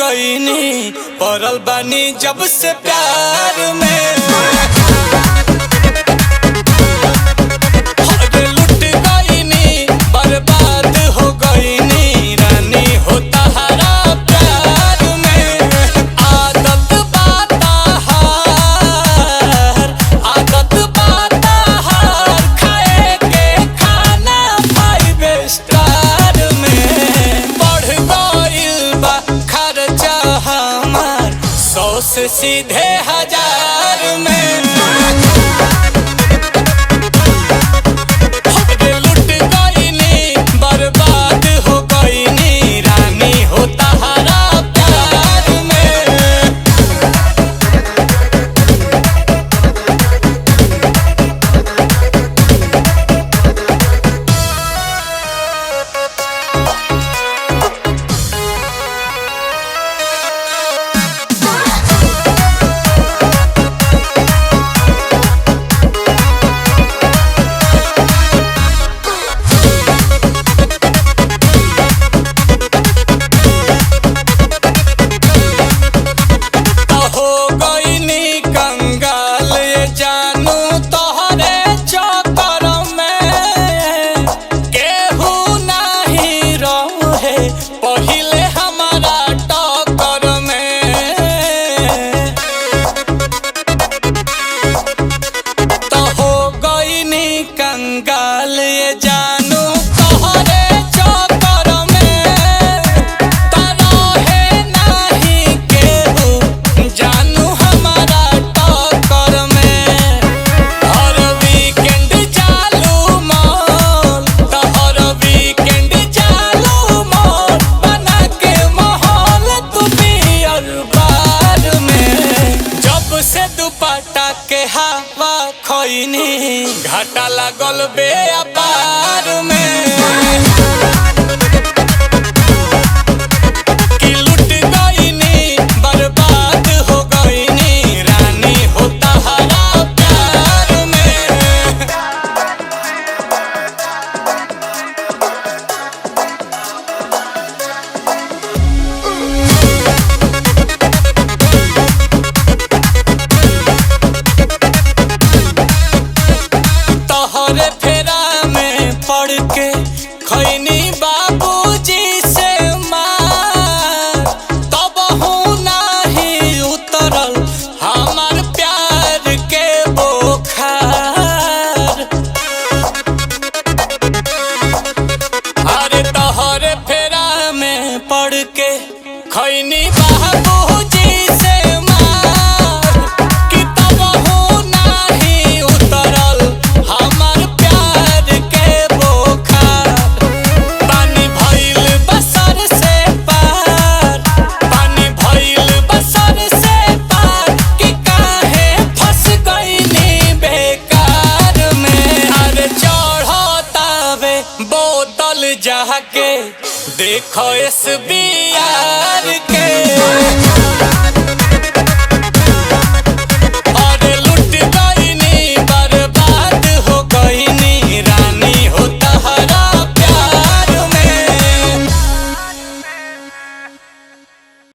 गईनी, पड़ल बानी जब से प्यार में। लुट गईनी, बर्बाद हो गईनी रानी हो तहरा प्यार में। आदत बाता हार खाए के खाना 5 स्टार में। बढ़ गइल बा खर्चा हमार 100 से सीधे 1000 में। पहिले हमारा टक्कर में तो हो गईनी कंगाल ये जानू तोहरे चक्कर में। तरहे नहीं केहू जानू हमारा टक्कर में। हर वीकेंड चालू मॉल, तो हर वीकेंड चालू मॉल बना के माहौल तू पियर बार में। जब से दुपट्टा के हवा खोइनी घाटा लागल व्यापार में। कि लुट गईनी, बर्बाद हो गईनी रानी हो तहरा प्यार में। तोहरे फेरा में पड़ के खैनी बाबूजी से मार, तब हूँ नहीं उतरल हमार प्यार के बोखार। अरे तोहरे फेरा में पड़ के खैनी बाबूजी से मार, कि तब हूँ नहीं उतरल हमार प्यार के बोखार। पानी भइल बसर से पार, पानी भइल बसर से पार, कि काहे फंस गईनी बेकार में। अरे चढ़तावे बोतल जाके देखो SBR के।